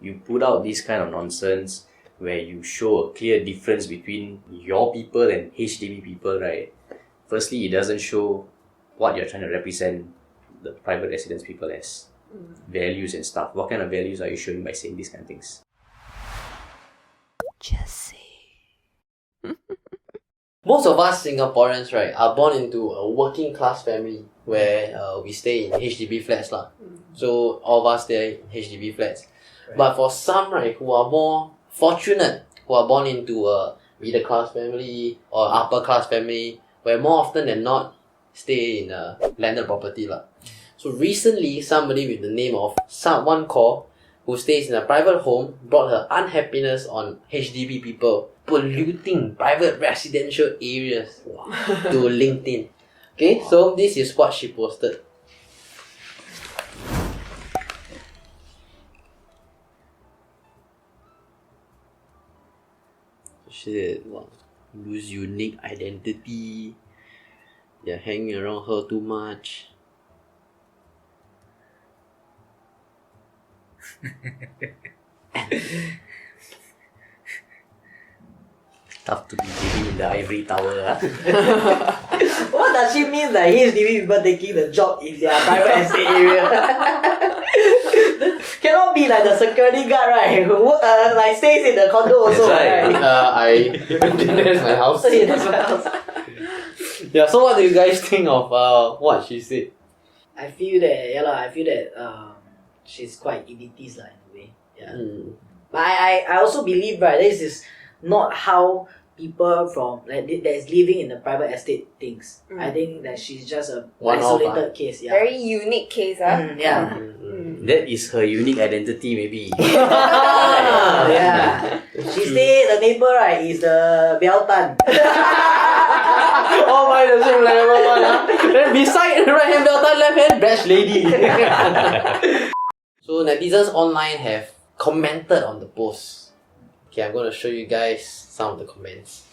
You put out this kind of nonsense where you show a clear difference between your people and HDB people, right? Firstly, it doesn't show what you're trying to represent the private residence people as. Values and stuff. What kind of values are you showing by saying these kind of things? Just say. Most of us Singaporeans, right, are born into a working class family where we stay in HDB flats lah. So all of us stay in HDB flats. Right. But for some, right, who are more fortunate, who are born into a middle class family or upper class family, where more often than not stay in a landed property lah. So recently, somebody with the name of Satwant Kaur, who stays in a private home, brought her unhappiness on HDB people polluting private residential areas to LinkedIn. Okay, so this is what she posted. She said, wow, lose unique identity, you're hanging around her too much. Tough to be living in the ivory tower, huh? What does she mean that HDB people taking the job in their private estate area? Cannot be like the security guard, right? Who like stays in the condo also, right? That's my house. That's my house. Yeah, so what do you guys think of what she said? I feel that she's quite elitist in a way. Yeah. But I also believe, right, this is not how people from that is living in the private estate thinks. I think that she's just a isolated case. Yeah. Very unique case, yeah. That is her unique identity, maybe. Yeah. She say the neighbor, right, is the Beltan. Oh my, the same level one. Then beside right hand Beltan, left hand Bash Lady. So netizens online have commented on the post. Okay, I'm going to show you guys some of the comments.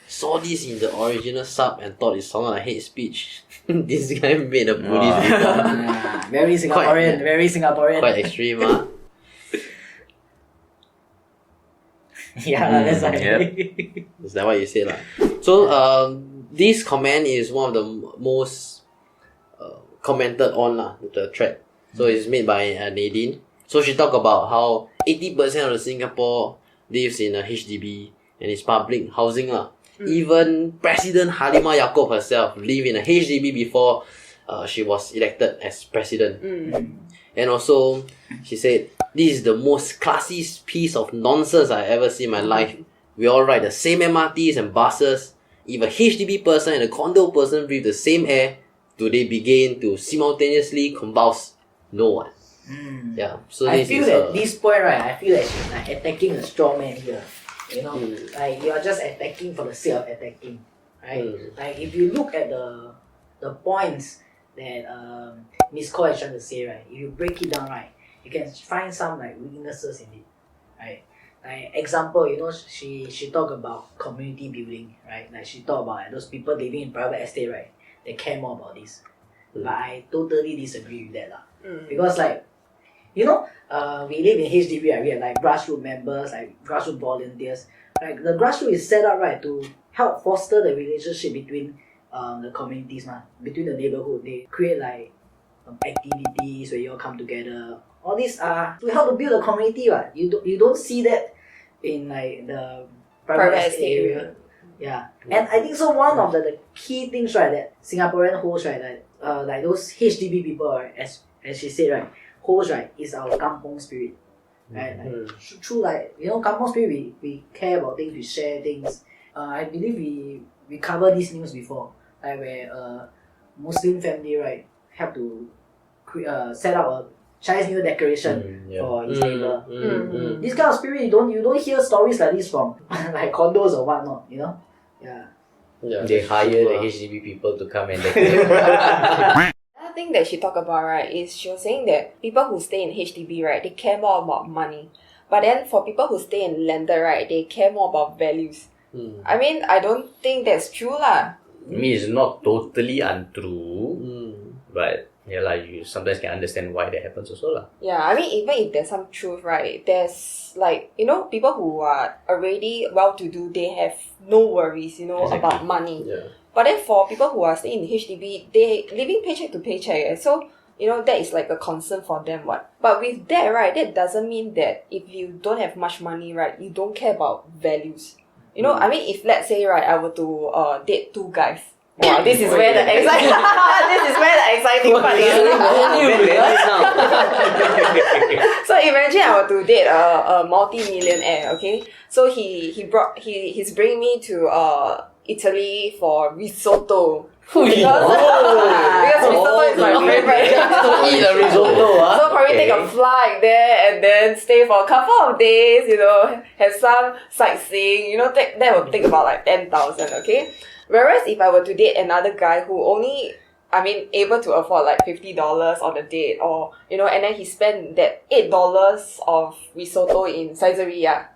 Saw this in the original sub and thought it sounded like hate speech. This guy made a police report. Very Singaporean, very Singaporean. Quite extreme, huh? Yeah, that's right. Yep. Is that what you said, lah? So, this comment is one of the most commented on the thread. So it's made by Nadine. So she talked about how 80% of Singapore lives in a HDB and it's public housing lah. Even President Halimah Yacob herself lived in a HDB before she was elected as president. And also, she said, this is the most classiest piece of nonsense I ever seen in my life. We all ride the same MRTs and buses. If a HDB person and a condo person breathe the same air, do they begin to simultaneously convulse? No one. Yeah. So I feel that this point, right, I feel that she's like attacking a straw man here. You know, like you are just attacking for the sake of attacking, right? Like if you look at the points that Miss Kaur is trying to say, right, if you break it down, right, you can find some like weaknesses in it, right? Like example, you know, she talked about community building, right? Like she talked about those people living in private estate, right? They care more about this, but I totally disagree with that, because like, you know, we live in HDB, right? We have like grassroots members, like grassroots volunteers. Like the grassroots is set up, right, to help foster the relationship between the communities, between the neighborhood. They create like activities where you all come together. All these are to help to build a community, right? You don't see that in like the private estate area. Yeah, and I think so. One of the key things, right, that Singaporean holds, right, like those HDB people, right, as she said, right, holds, right, is our kampong spirit, right? Like, through like, you know, kampong spirit, we care about things, we share things. I believe we covered this news before, like where a Muslim family, right, have to set up a Chinese New Year decoration for his neighbor. This kind of spirit, you don't hear stories like this from like condos or whatnot, you know? Yeah. They hire the HDB people to come and decorate. Another thing that she talked about, right, is she was saying that people who stay in HDB, right, they care more about money. But then for people who stay in landed, right, they care more about values. I mean, I don't think that's true lah. I mean, it's not totally untrue, but Yeah, like you sometimes can understand why that happens also lah. Yeah, I mean, even if there's some truth, right, there's like, people who are already well-to-do, they have no worries, Exactly. about money. Yeah. But then for people who are staying in HDB, they living paycheck to paycheck. So, that is like a concern for them. What? But with that, right, that doesn't mean that if you don't have much money, right, you don't care about values. I mean, if let's say, right, I were to date two guys. Wow, this is where the exciting part is. So imagine I were to date a multi-millionaire, okay? So he's bringing me to Italy for risotto. Because risotto is my favorite. Eat a risotto, So probably take a flight there and then stay for a couple of days, have some sightseeing, that will take about like 10,000, okay? Whereas if I were to date another guy who only, able to afford like $50 on a date, or, and then he spent that $8 of risotto in Caesarea.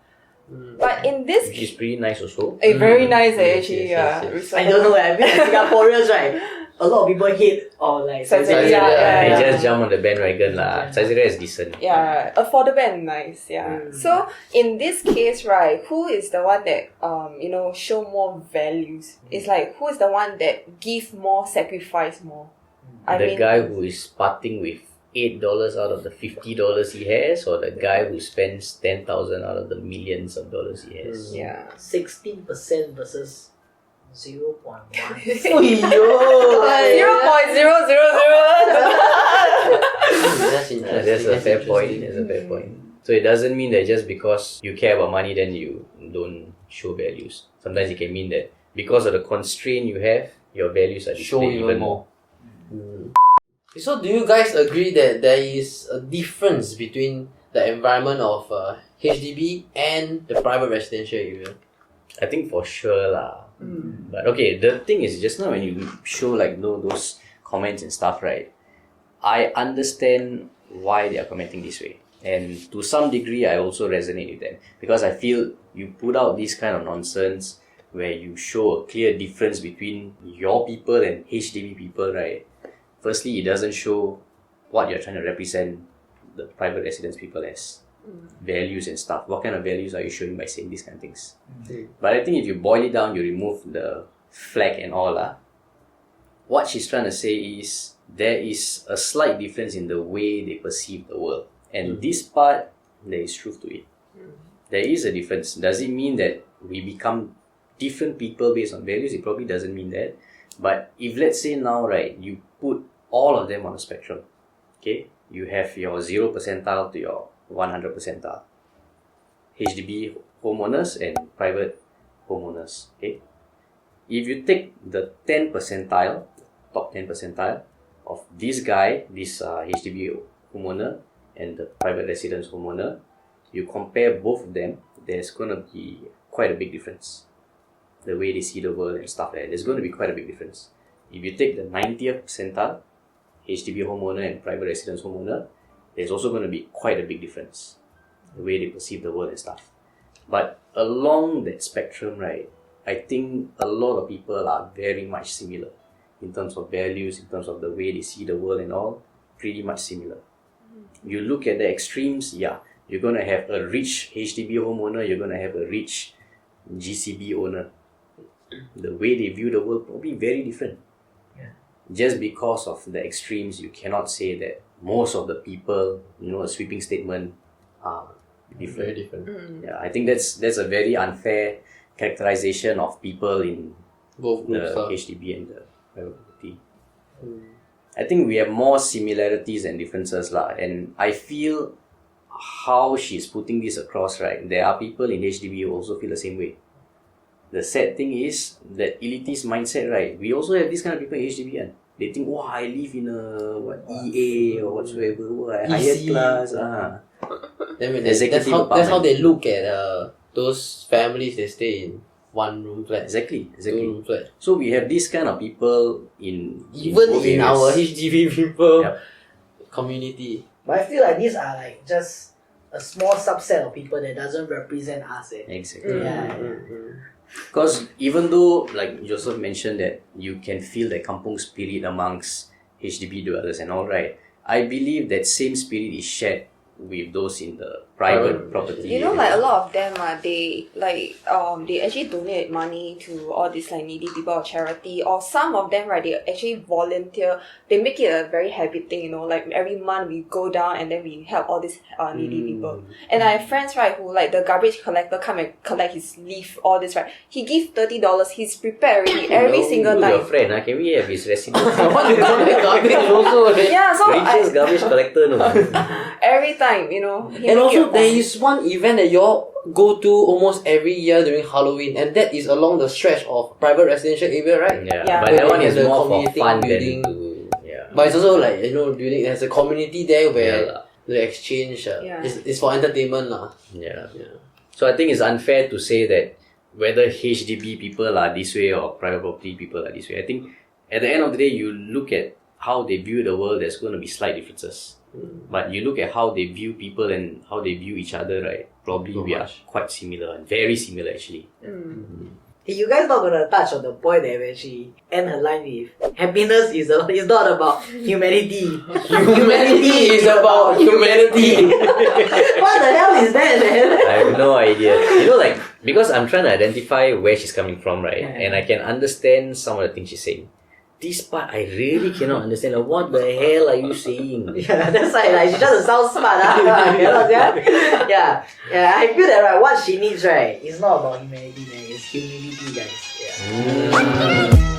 But in this Which is pretty nice also. very nice Yes, actually, yes, yes. risotto. I don't know. I mean, like Singaporeans, right? A lot of people hate or like Caesarea, They yeah. just jump on the bandwagon lah. Caesarea is decent. Yeah, affordable and nice, yeah. So in this case, right, who is the one that show more values? It's like, who is the one that give more, sacrifice more? The guy who is parting with $8 out of the $50 he has, or the guy who spends 10,000 out of the millions of dollars he has. Yeah. 16% versus 0.1. 0.000. That's interesting. That's a fair point. That's a fair point. So it doesn't mean that just because you care about money, then you don't show values. Sometimes it can mean that because of the constraint you have, your values are Show displayed even more. So do you guys agree that there is a difference between the environment of HDB and the private residential area? I think for sure lah. But okay, the thing is, just now when you show like those comments and stuff, right? I understand why they are commenting this way, and to some degree, I also resonate with them, because I feel you put out this kind of nonsense where you show a clear difference between your people and HDB people, right? Firstly, it doesn't show what you're trying to represent the private residence people as. Values and stuff. What kind of values are you showing by saying these kind of things? But I think if you boil it down, you remove the flag and all what she's trying to say is there is a slight difference in the way they perceive the world, and this part, there is truth to it. There is a difference. Does it mean that we become different people based on values? It probably doesn't mean that. But if let's say now, right, you put all of them on a spectrum, okay, you have your 0 percentile to your 100 percentile, HDB homeowners and private homeowners, okay? If you take the 10 percentile, top 10 percentile of this guy, this HDB homeowner and the private residence homeowner, you compare both of them, there's going to be quite a big difference. The way they see the world and stuff like that, there's going to be quite a big difference. If you take the 90th percentile, HDB homeowner and private residence homeowner, there's also going to be quite a big difference, the way they perceive the world and stuff. But along that spectrum, right, I think a lot of people are very much similar in terms of values, in terms of the way they see the world and all, pretty much similar. You look at the extremes, you're going to have a rich HDB homeowner, you're going to have a rich GCB owner. The way they view the world probably very different. Just because of the extremes, you cannot say that most of the people, a sweeping statement, are different. Very different. Yeah, I think that's a very unfair characterization of people in Both groups the HDB and the private property. I think we have more similarities than differences and I feel how she's putting this across, right, there are people in HDB who also feel the same way. The sad thing is that elitist mindset, right, we also have this kind of people in HDB and they think, wow, I live in a EA or whatsoever, a higher class. That's how they look at those families that stay in one room flat. Exactly. 2 room flat. So we have this kind of people in Even in our areas. HDB people Yep. community. But I feel like these are like just a small subset of people that doesn't represent us. Exactly. Yeah. Because even though, like Joseph mentioned, that you can feel the kampung spirit amongst HDB dwellers and all, right? I believe that same spirit is shared with those in the private property. You know, like a lot of them they actually donate money to all these like needy people or charity, or some of them, right, they actually volunteer. They make it a very habit thing, you know, like every month we go down and then we help all these needy people. And I have friends, right, who like the garbage collector come and collect his leaf, all this, right. He give $30. He's prepared already every single Who's night. your friend? Can we have his recipe? What you call that garbage also? Yeah, so Rachel's garbage collector, no. every time, you know. he And make it also, a there point. is one event that you all go to almost every year during Halloween, and that is along the stretch of private residential area, right? Yeah. But that one is The more for community fun building. than to... Yeah. But it's also like, you know, building, there's a community there where Yeah. the exchange Yeah. is for entertainment. Yeah. Yeah. So I think it's unfair to say that whether HDB people are this way or private property people are this way. I think at the end of the day, you look at how they view the world, there's going to be slight differences. But you look at how they view people and how they view each other, right? Probably So we are much. quite similar, and very similar actually. Hey, you guys not gonna touch on the point that when she end her line with happiness is not about humanity. Humanity is about humanity. What the hell is that, man? I have no idea. You know, like, because I'm trying to identify where she's coming from, right? Yeah. And I can understand some of the things she's saying. This part, I really cannot understand. Like, what the hell are you saying? Yeah, that's why like she doesn't sound smart. Yeah. I feel that right, what she needs, right, is not about humanity, man. It's humility, guys. Yeah.